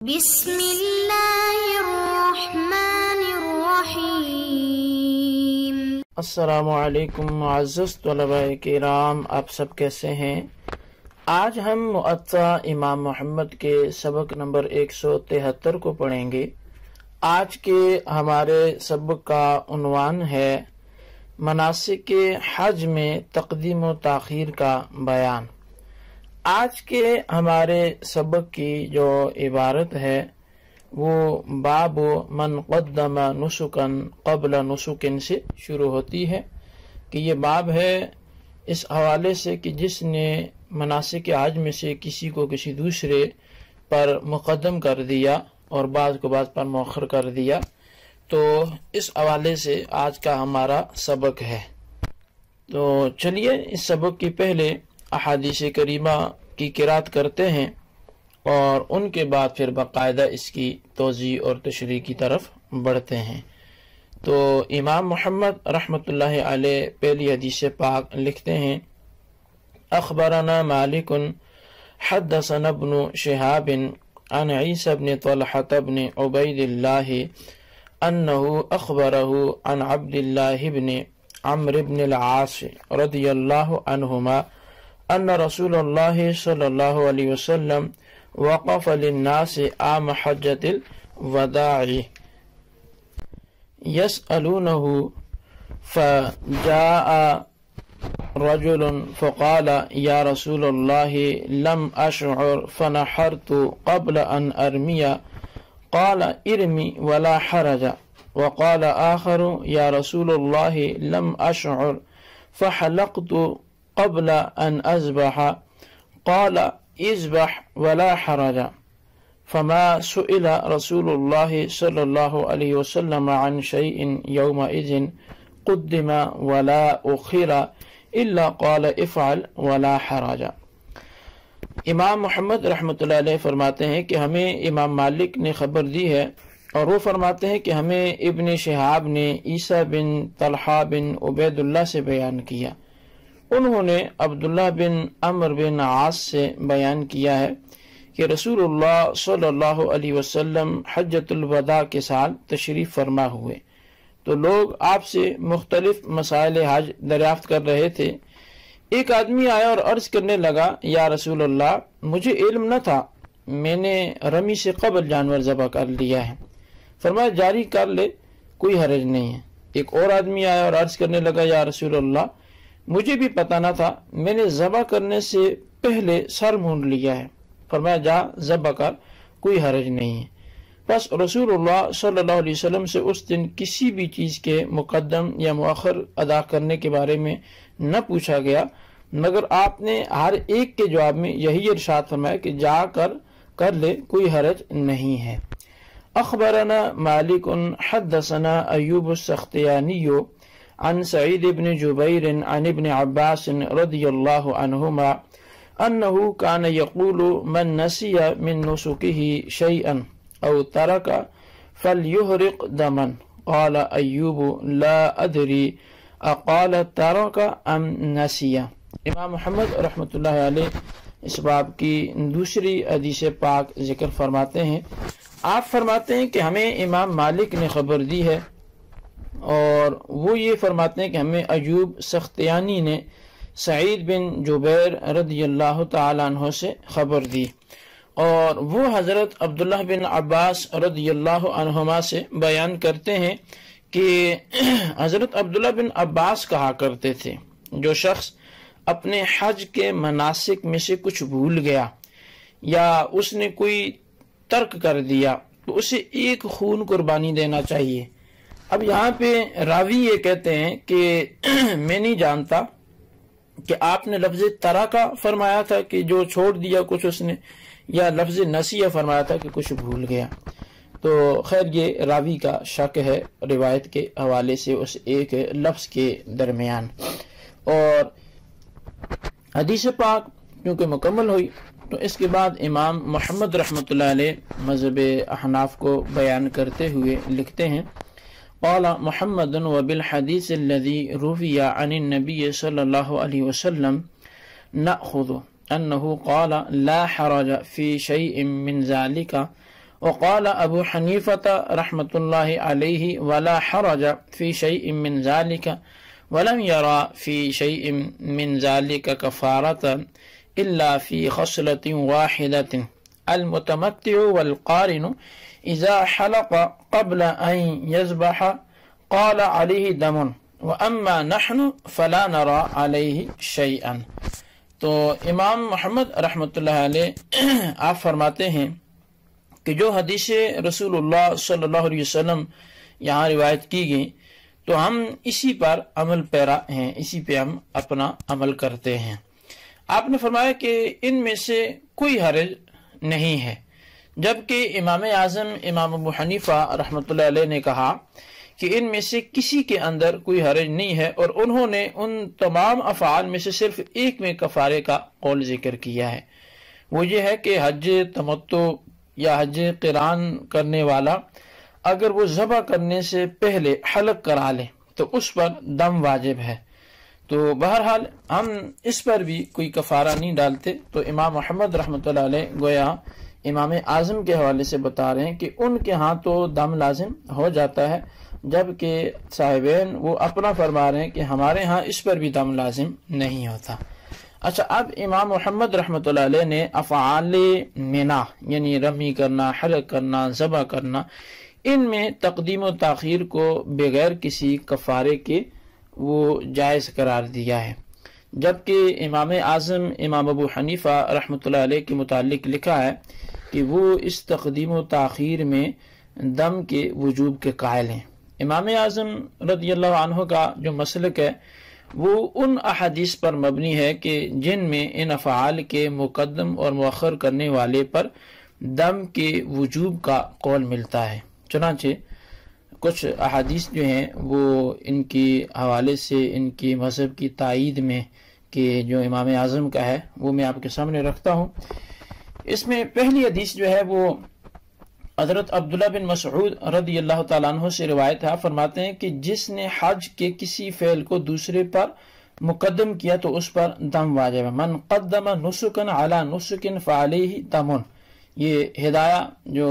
بسم اللہ الرحمن الرحیم۔ السلام علیکم معزز طلباء کرام، آپ سب کیسے ہیں؟ آج ہم موطا امام محمد کے سبق نمبر 173 کو پڑھیں گے۔ آج کے ہمارے سبق کا عنوان ہے مناسک حج میں تقدیم و تاخیر کا بیان۔ آج کے ہمارے سبق کی جو عبارت ہے وہ باب من قدم نسکن قبل نسکن سے شروع ہوتی ہے کہ یہ باب ہے اس حوالے سے کہ جس نے مناسک حج میں سے کسی کو کسی دوسرے پر مقدم کر دیا اور بعض کو بعض پر مؤخر کر دیا، تو اس حوالے سے آج کا ہمارا سبق ہے۔ تو چلیے اس سبق کی پہلے احادیث کریمہ کی قرات کرتے ہیں اور ان کے بعد پھر باقاعدہ اس کی توضیح اور تشریح کی طرف بڑھتے ہیں۔ تو امام محمد رحمۃ اللہ علیہ پہلی حدیث پاک لکھتے ہیں: اخبرنا مالک حدثنا ابن شہاب عن عیسی بن طلحة بن عبید اللہ انه اخبره عن عبد الله بن عمرو بن العاص رضی اللہ عنہما ان رسول اللہ صلی اللہ علیہ وسلم وقف للناس عام حجۃ الوداع يسألونه فجاء رجل فقال يا رسول الله لم أشعر فنحرت قبل أن أرمي قال ارمي ولا حرج. وقال آخر يا رسول الله لم أشعر فحلقت قبل أن أذبح قال اذبح ولا حرج. فما سئل رسول الله صلى الله عليه وسلم عن شيء يومئذ قدم ولا أخر إلا قال افعل ولا حرج. امام محمد رحمۃ اللہ علیہ فرماتے ہیں کہ ہمیں امام مالک نے خبر دی ہے، اور وہ فرماتے ہیں کہ ہمیں ابن شہاب نے عیسی بن طلحہ بن عبید اللہ سے بیان کیا، انہوں نے عبداللہ بن عمرو بن عاص سے بیان کیا ہے کہ رسول اللہ صلی اللہ علیہ وسلم حجۃ الوداع کے سال تشریف فرما ہوئے تو لوگ آپ سے مختلف مسائل حج دریافت کر رہے تھے۔ ایک آدمی آیا اور عرض کرنے لگا: یا رسول اللہ، مجھے علم نہ تھا، میں نے رمی سے قبل جانور ذبح کر لیا ہے۔ فرمایا جاری کر لے، کوئی حرج نہیں ہے۔ ایک اور آدمی آیا اور عرض کرنے لگا: یا رسول اللہ، مجھے بھی پتہ نہ تھا، میں نے ذبح کرنے سے پہلے سر مونڈ لیا ہے۔ فرمایا جا ذبح کر، کوئی حرج نہیں ہے۔ بس رسول اللہ صلی اللہ علیہ وسلم سے اس دن کسی بھی چیز کے مقدم یا مؤخر ادا کرنے کے بارے میں نہ پوچھا گیا، مگر آپ نے ہر ایک کے جواب میں یہی ارشاد فرمایا کہ جا کر لے، کوئی حرج نہیں ہے۔ اخبرنا مالک حدثنا ایوب السختیانی عن سعید بن جبیر عن ابن عباس رضی اللہ عنہما انه كان يقول من نسي من نسكه شيئا او ترك فليهرق دما. قال ایوب لا ادری اقال ترک ام نسی. امام محمد رحمۃ اللہ علیہ اس باب کی دوسری حدیث پاک ذکر فرماتے ہیں۔ آپ فرماتے ہیں کہ ہمیں امام مالک نے خبر دی ہے، اور وہ یہ فرماتے ہیں کہ ہمیں ایوب سختیانی نے سعید بن جبیر رضی اللہ تعالی عنہ سے خبر دی، اور وہ حضرت عبداللہ بن عباس رضی اللہ عنہما سے بیان کرتے ہیں کہ حضرت عبداللہ بن عباس کہا کرتے تھے جو شخص اپنے حج کے مناسک میں سے کچھ بھول گیا یا اس نے کوئی ترک کر دیا تو اسے ایک خون قربانی دینا چاہیے۔ اب یہاں پہ راوی یہ کہتے ہیں کہ میں نہیں جانتا کہ آپ نے لفظ ترکا فرمایا تھا کہ جو چھوڑ دیا کچھ اس نے، یا لفظ نسیہ فرمایا تھا کہ کچھ بھول گیا۔ تو خیر یہ راوی کا شک ہے روایت کے حوالے سے اس ایک لفظ کے درمیان۔ اور حدیث پاک کیونکہ مکمل ہوئی تو اس کے بعد امام محمد رحمۃ اللہ علیہ مذہب احناف کو بیان کرتے ہوئے لکھتے ہیں: قال محمد وبالحديث الذي روي عن النبي صلى الله عليه وسلم نأخذ أنه قال لا حرج في شيء من ذلك وقال ابو حنیفۃ رحمۃ اللہ علیہ ولا حرج فی شیء من ذلك ولم يرى في شيء من ذلك كفارة إلا في خصلة واحدة المتمتع والقارن إذا حلق قبل أن يذبح قال عليه دم وأما نحن فلا نرى عليه شيئا. تو امام محمد رحمۃ اللہ علیہ آپ فرماتے ہیں کہ جو حدیث رسول اللہ صلی اللہ علیہ وسلم یہاں روایت کی گئی تو ہم اسی پر عمل پیرا ہیں، اسی پہ ہم اپنا عمل کرتے ہیں. آپ نے فرمایا کہ ان میں سے کوئی حرج نہیں ہے، جبکہ امام اعظم امام ابو حنیفہ رحمۃ اللہ علیہ نے کہا کہ ان میں سے کسی کے اندر کوئی حرج نہیں ہے، اور انہوں نے ان تمام افعال میں سے صرف ایک میں کفارے کا قول ذکر کیا ہے. وہ یہ ہے کہ حج تمتع یا حج قران کرنے والا اگر وہ ذبح کرنے سے پہلے حلق کرا لے تو اس پر دم واجب ہے. تو بہرحال ہم اس پر بھی کوئی کفارہ نہیں ڈالتے. تو امام محمد رحمۃ اللہ علیہ گویا امام اعظم کے حوالے سے بتا رہے ہیں کہ ان کے ہاں تو دم لازم ہو جاتا ہے، جبکہ صاحبین وہ اپنا فرما رہے ہیں کہ ہمارے ہاں اس پر بھی دم لازم نہیں ہوتا. اچھا، اب امام محمد رحمۃ اللہ علیہ نے افعال منا یعنی رمی کرنا، حلق کرنا، ذبح کرنا، ان میں تقدیم و تاخیر کو بغیر کسی کفارے کے وہ جائز قرار دیا ہے، جبکہ امام اعظم امام ابو حنیفہ رحمۃ اللہ علیہ کے متعلق لکھا ہے کہ وہ اس تقدیم و تاخیر میں دم کے وجوب کے قائل ہیں. امام اعظم رضی اللہ عنہ کا جو مسلک ہے وہ ان احادیث پر مبنی ہے کہ جن میں ان افعال کے مقدم اور مؤخر کرنے والے پر دم کے وجوب کا قول ملتا ہے. چنانچہ کچھ احادیث جو ہیں وہ ان کی حوالے سے ان کی مذہب کی تائید میں کہ جو امام اعظم کا ہے وہ میں آپ کے سامنے رکھتا ہوں. اس میں پہلی حدیث جو ہے وہ حضرت عبداللہ بن مسعود رضی اللہ تعالیٰ عنہ سے روایت ہے. فرماتے ہیں کہ جس نے حج کے کسی فعل کو دوسرے پر مقدم کیا تو اس پر دم واجب ہے. من قدم نسکن علی نسکن فعلیہ دم. یہ ہدایہ جو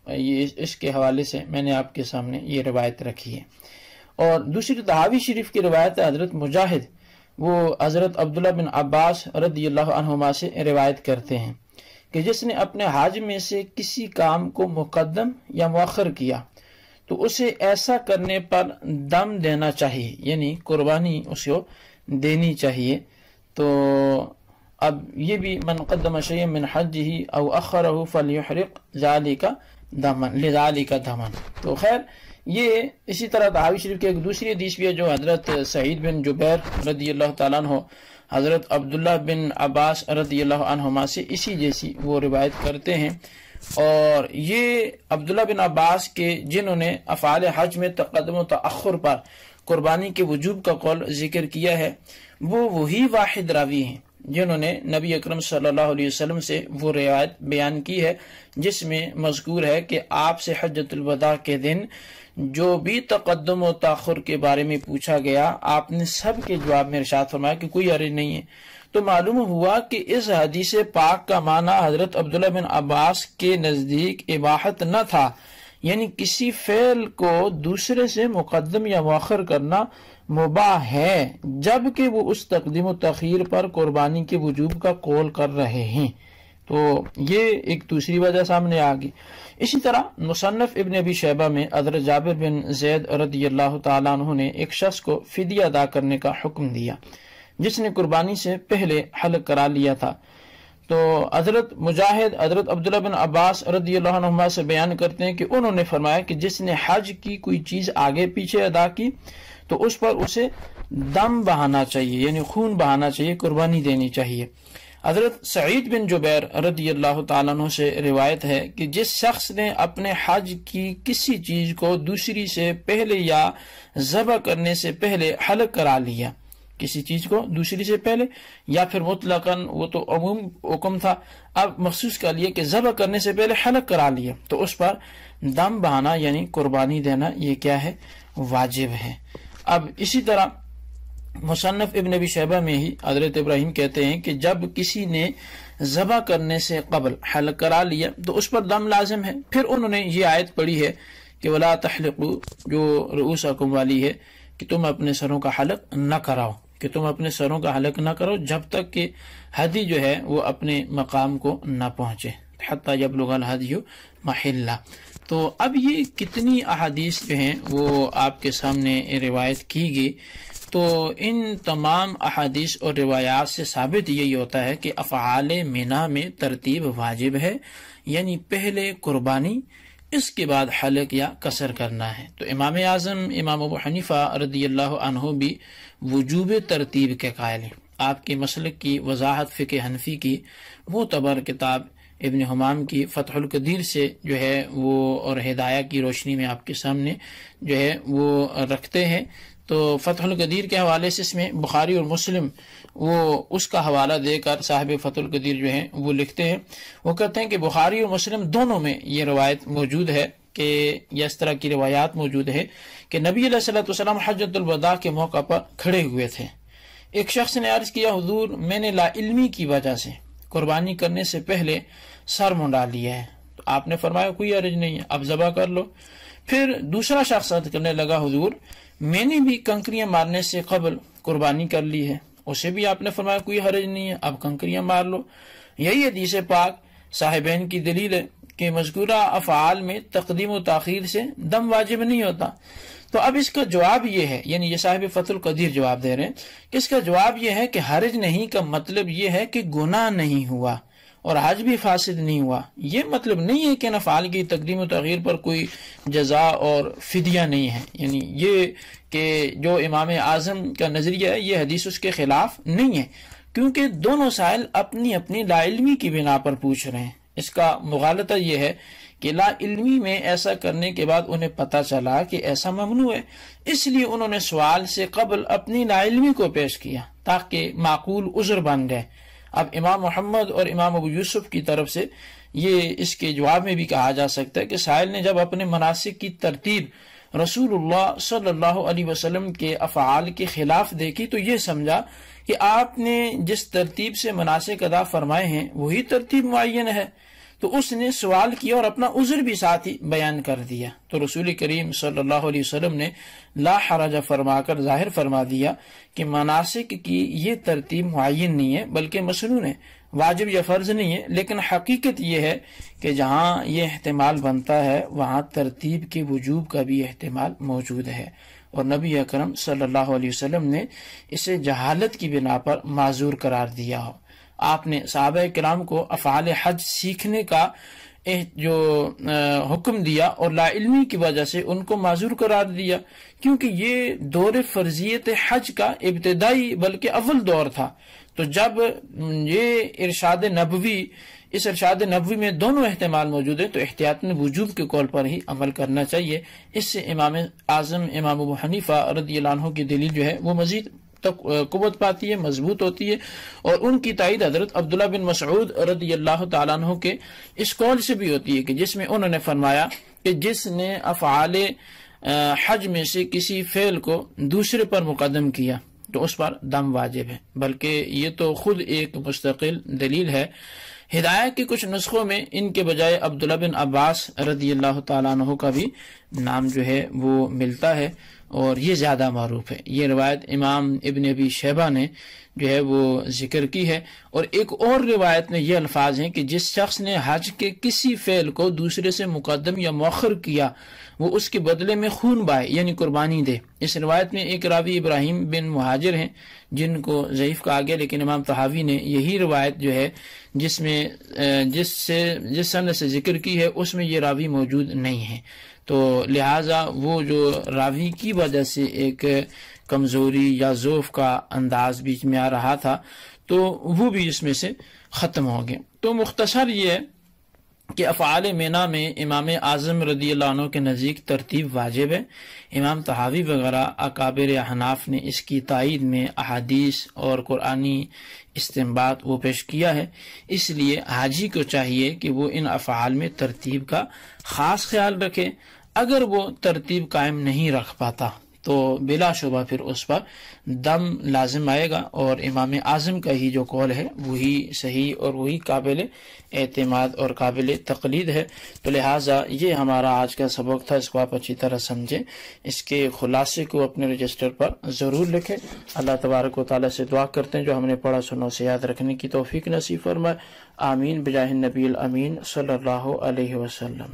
یہ اس کے حوالے سے میں نے آپ کے سامنے یہ روایت رکھی ہے. اور دوسری تحاوی شریف کی روایت ہے حضرت مجاہد، وہ حضرت عبداللہ بن عباس رضی اللہ عنہما سے روایت کرتے ہیں کہ جس نے اپنے حج میں سے کسی کام کو مقدم یا مؤخر کیا تو اسے ایسا کرنے پر دم دینا چاہیے، یعنی قربانی اسے دینی چاہیے. تو اب یہ بھی من قدم شیئا من حجہ او اخرہ فلیحرق ذالک دمن لذالک دمن. تو خیر یہ اسی طرح تحاوی شریف کی ایک دوسری حدیث بھی ہے جو حضرت سعید بن جبیر رضی اللہ تعالیٰ عنہ حضرت عبداللہ بن عباس رضی اللہ عنہما سے اسی جیسی وہ روایت کرتے ہیں. اور یہ عبداللہ بن عباس کے جنہوں نے افعال حج میں تقدم و تأخر پر قربانی کے وجوب کا قول ذکر کیا ہے وہ وہی واحد راوی ہیں جنہوں نے نبی اکرم صلی اللہ علیہ وسلم سے وہ روایت بیان کی ہے جس میں مذکور ہے کہ آپ سے حجۃ الوداع کے دن جو بھی تقدم و تاخر کے بارے میں پوچھا گیا آپ نے سب کے جواب میں ارشاد فرمایا کہ کوئی حرج نہیں ہے. تو معلوم ہوا کہ اس حدیث پاک کا معنی حضرت عبداللہ بن عباس کے نزدیک اباحت نہ تھا، یعنی کسی فعل کو دوسرے سے مقدم یا مؤخر کرنا مباح ہے جبکہ وہ اس تقدیم و تاخیر پر قربانی کے وجوب کا قول کر رہے ہیں. تو یہ ایک دوسری وجہ سامنے آ گئی. اسی طرح مصنف ابن ابی شیبہ میں حضرت جابر بن زید رضی اللہ تعالیٰ عنہ نے ایک شخص کو فدیہ ادا کرنے کا حکم دیا جس نے قربانی سے پہلے حلق کرا لیا تھا. تو حضرت مجاہد حضرت عبداللہ بن عباس رضی اللہ عنہما سے بیان کرتے ہیں کہ انہوں نے فرمایا کہ جس نے حج کی کوئی چیز آگے پیچھے ادا کی تو اس پر اسے دم بہانا چاہیے، یعنی خون بہانا چاہیے، قربانی دینی چاہیے. حضرت سعید بن جبیر رضی اللہ تعالیٰ عنہ سے روایت ہے کہ جس شخص نے اپنے حج کی کسی چیز کو دوسری سے پہلے یا ذبح کرنے سے پہلے حلق کرا لیا، کسی چیز کو دوسری سے پہلے یا پھر مطلقاً وہ تو عموم حکم تھا، اب مخصوص کر لیا کہ ذبح کرنے سے پہلے حلق کرا لیا تو اس پر دم بہانا یعنی قربانی دینا یہ کیا ہے؟ واجب ہے. اب اسی طرح مصنف ابن ابی شیبہ میں ہی حضرت ابراہیم کہتے ہیں کہ جب کسی نے ذبح کرنے سے قبل حلق کرا لیا تو اس پر دم لازم ہے۔ پھر انہوں نے یہ آیت پڑھی ہے کہ وَلَا تَحْلِقُوا، جو رؤوسکم والی ہے، کہ تم اپنے سروں کا حلق نہ کراؤ، کہ تم اپنے سروں کا حلق نہ کرو جب تک کہ ہدی جو ہے وہ اپنے مقام کو نہ پہنچے، حتیٰ یبلغ الہدی محلہ۔ تو اب یہ کتنی احادیث جو ہیں وہ آپ کے سامنے روایت کی گئی، تو ان تمام احادیث اور روایات سے ثابت یہی ہوتا ہے کہ افعال منا میں ترتیب واجب ہے، یعنی پہلے قربانی، اس کے بعد حلق یا قصر کرنا ہے۔ تو امام اعظم امام ابو حنیفہ رضی اللہ عنہ بھی وجوب ترتیب کے قائل ہیں۔ آپ کے مسلک کی وضاحت فقہ حنفی کی معتبر کتاب ابن حمام کی فتح القدیر سے جو ہے وہ اور ہدایہ کی روشنی میں آپ کے سامنے جو ہے وہ رکھتے ہیں۔ تو فتح القدیر کے حوالے سے اس میں بخاری اور مسلم وہ اس کا حوالہ دے کر صاحب فتح القدیر جو ہیں وہ لکھتے ہیں، وہ کہتے ہیں کہ بخاری اور مسلم دونوں میں یہ روایت موجود ہے کہ یا اس طرح کی روایات موجود ہے کہ نبی علیہ الصلوۃ والسلام حجۃ الوداع کے موقع پر کھڑے ہوئے تھے۔ ایک شخص نے عرض کیا، حضور میں نے لا علمی کی وجہ سے قربانی کرنے سے پہلے سر منڈا لیا ہے۔ تو آپ نے فرمایا کوئی حرج نہیں ہے، اب ذبح کر لو۔ پھر دوسرا شخص عرض کرنے لگا، حضور میں نے بھی کنکریاں مارنے سے قبل قربانی کر لی ہے، اسے بھی آپ نے فرمایا کوئی حرج نہیں ہے، اب کنکریاں مار لو۔ یہی حدیث پاک صاحبین کی دلیل ہے کہ مذکورہ افعال میں تقدیم و تاخیر سے دم واجب نہیں ہوتا۔ تو اب اس کا جواب یہ ہے، یعنی یہ صاحب فتح القدیر جواب دے رہے ہیں کہ اس کا جواب یہ ہے کہ حرج نہیں کا مطلب یہ ہے کہ گناہ نہیں ہوا اور حج بھی فاسد نہیں ہوا۔ یہ مطلب نہیں ہے کہ ان افعال کی تقدیم و تاخیر پر کوئی جزا اور فدیہ نہیں ہے، یعنی یہ کہ جو امام اعظم کا نظریہ ہے یہ حدیث اس کے خلاف نہیں ہے، کیونکہ دونوں سائل اپنی اپنی لا علمی کی بنا پر پوچھ رہے ہیں۔ اس کا مغالطہ یہ ہے کہ لا علمی میں ایسا کرنے کے بعد انہیں پتہ چلا کہ ایسا ممنوع ہے، اس لیے انہوں نے سوال سے قبل اپنی لا علمی کو پیش کیا تاکہ معقول عذر بن جائے۔ اب امام محمد اور امام ابو یوسف کی طرف سے یہ اس کے جواب میں بھی کہا جا سکتا ہے کہ سائل نے جب اپنے مناسک کی ترتیب رسول اللہ صلی اللہ علیہ وسلم کے افعال کے خلاف دیکھی تو یہ سمجھا کہ آپ نے جس ترتیب سے مناسک ادا فرمائے ہیں وہی ترتیب معین ہے، تو اس نے سوال کیا اور اپنا عذر بھی ساتھ ہی بیان کر دیا۔ تو رسول کریم صلی اللہ علیہ وسلم نے لا حرج فرما کر ظاہر فرما دیا کہ مناسک کی یہ ترتیب معین نہیں ہے بلکہ مسنون ہے، واجب یا فرض نہیں ہے، لیکن حقیقت یہ ہے کہ جہاں یہ احتمال بنتا ہے وہاں ترتیب کے وجوب کا بھی احتمال موجود ہے، اور نبی اکرم صلی اللہ علیہ وسلم نے اسے جہالت کی بنا پر معذور قرار دیا ہو۔ آپ نے صحابہ کرام کو افعال حج سیکھنے کا جو حکم دیا اور لا علمی کی وجہ سے ان کو معذور قرار دیا، کیونکہ یہ دور فرضیت حج کا ابتدائی بلکہ اول دور تھا۔ تو جب یہ ارشاد نبوی، اس ارشاد نبوی میں دونوں احتمال موجود ہیں تو احتیاطاً وجوب کے قول پر ہی عمل کرنا چاہیے۔ اس سے امام اعظم امام ابو حنیفہ رضی اللہ عنہ کی دلیل جو ہے وہ مزید قوت پاتی ہے، مضبوط ہوتی ہے، اور ان کی تائید حضرت عبداللہ بن مسعود رضی اللہ تعالیٰ عنہ کے اس قول سے بھی ہوتی ہے کہ جس میں انہوں نے فرمایا کہ جس نے افعال حج میں سے کسی فعل کو دوسرے پر مقدم کیا تو اس پر دم واجب ہے، بلکہ یہ تو خود ایک مستقل دلیل ہے۔ ہدایت کے کچھ نسخوں میں ان کے بجائے عبداللہ بن عباس رضی اللہ تعالیٰ عنہ کا بھی نام جو ہے وہ ملتا ہے، اور یہ زیادہ معروف ہے۔ یہ روایت امام ابن ابی شیبہ نے جو ہے وہ ذکر کی ہے، اور ایک اور روایت میں یہ الفاظ ہیں کہ جس شخص نے حج کے کسی فعل کو دوسرے سے مقدم یا مؤخر کیا وہ اس کے بدلے میں خون بہائے، یعنی قربانی دے۔ اس روایت میں ایک راوی ابراہیم بن مہاجر ہیں جن کو ضعیف کہا گیا، لیکن امام طحاوی نے یہی روایت جو ہے جس سند سے ذکر کی ہے اس میں یہ راوی موجود نہیں ہے، تو لہٰذا وہ جو راوی کی وجہ سے ایک کمزوری یا ضعف کا انداز بیچ میں آ رہا تھا تو وہ بھی اس میں سے ختم ہو گئے۔ تو مختصر یہ ہے کہ افعال مینا میں امام اعظم رضی اللہ عنہ کے نزدیک ترتیب واجب ہے۔ امام طحاوی وغیرہ اکابر احناف نے اس کی تائید میں احادیث اور قرآنی استنباط وہ پیش کیا ہے، اس لیے حاجی کو چاہیے کہ وہ ان افعال میں ترتیب کا خاص خیال رکھے۔ اگر وہ ترتیب قائم نہیں رکھ پاتا تو بلا شبہ پھر اس پر دم لازم آئے گا، اور امام اعظم کا ہی جو قول ہے وہی صحیح اور وہی قابل اعتماد اور قابل تقلید ہے۔ تو لہٰذا یہ ہمارا آج کا سبق تھا، اس کو آپ اچھی طرح سمجھیں، اس کے خلاصے کو اپنے رجسٹر پر ضرور لکھیں۔ اللہ تبارک و تعالیٰ سے دعا کرتے ہیں جو ہم نے پڑھا سنا اسے یاد رکھنے کی توفیق نصیب فرمائے۔ آمین بجاہ النبی الامین صلی اللہ علیہ وسلم۔